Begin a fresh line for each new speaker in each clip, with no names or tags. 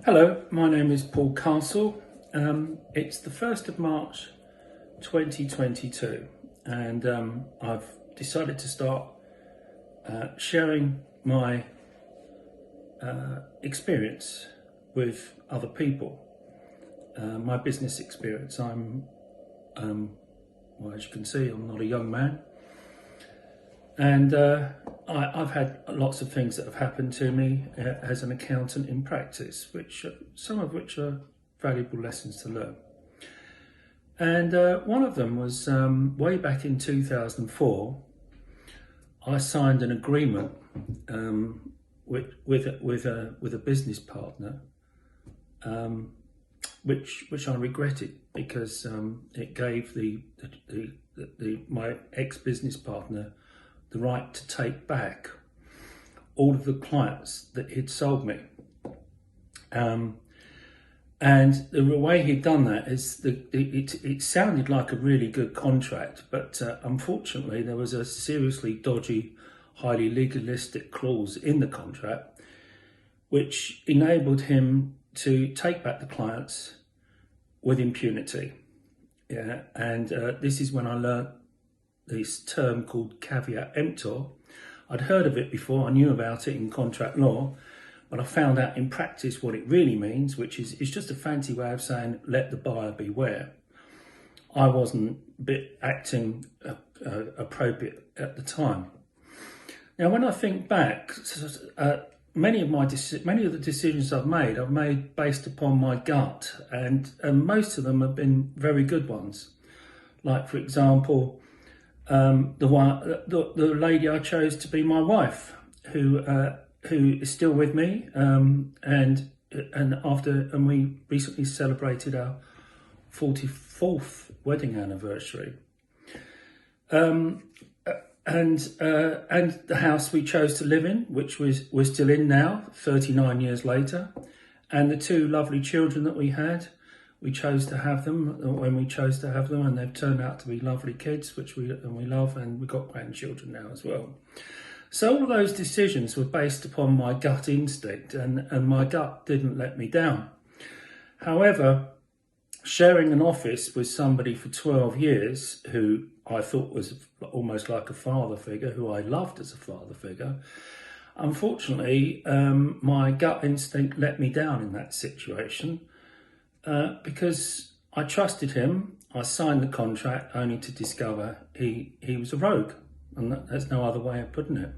Hello, my name is Paul Castle. It's the 1st of March 2022 and I've decided to start sharing my experience with other people, my business experience. Well, as you can see, I'm not a young man, and I've had lots of things that have happened to me as an accountant in practice, some of which are valuable lessons to learn. And one of them was way back in 2004. I signed an agreement with a business partner, which I regretted because it gave my ex-business partner the right to take back all of the clients that he'd sold me. And the way he'd done that is it sounded like a really good contract, but unfortunately there was a seriously dodgy, highly legalistic clause in the contract which enabled him to take back the clients with impunity. Yeah, and this is when I learnt this term called caveat emptor. I'd heard of it before, I knew about it in contract law, but I found out in practice what it really means, which is it's just a fancy way of saying let the buyer beware. I wasn't acting appropriate at the time. Now, when I think back, many of the decisions I've made based upon my gut, and most of them have been very good ones. Like, for example, the lady I chose to be my wife, who is still with me, and we recently celebrated our 44th wedding anniversary, and the house we chose to live in, which we're still in now, 39 years later, and the two lovely children that we had. We chose to have them when we chose to have them, and they've turned out to be lovely kids, which we love, and we've got grandchildren now as well. So all of those decisions were based upon my gut instinct, and my gut didn't let me down. However, sharing an office with somebody for 12 years who I thought was almost like a father figure, who I loved as a father figure, unfortunately, my gut instinct let me down in that situation. Because I trusted him. I signed the contract only to discover he was a rogue, and there's no other way of putting it.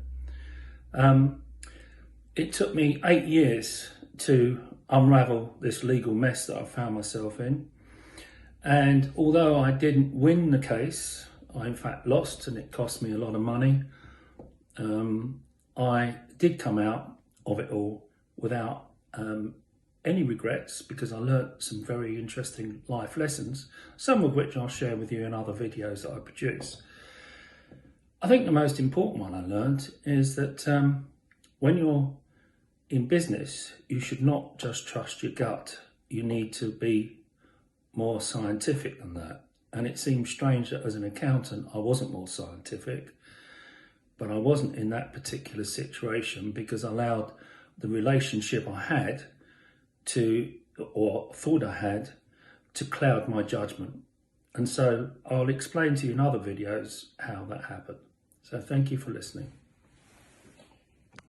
It took me 8 years to unravel this legal mess that I found myself in, and although I didn't win the case, I in fact lost, and it cost me a lot of money. I did come out of it all without any regrets, because I learnt some very interesting life lessons, some of which I'll share with you in other videos that I produce. I think the most important one I learnt is that when you're in business, you should not just trust your gut. You need to be more scientific than that. And it seems strange that as an accountant, I wasn't more scientific, but I wasn't in that particular situation because I allowed the relationship I had or thought I had, to cloud my judgment. And so I'll explain to you in other videos how that happened. So thank you for listening.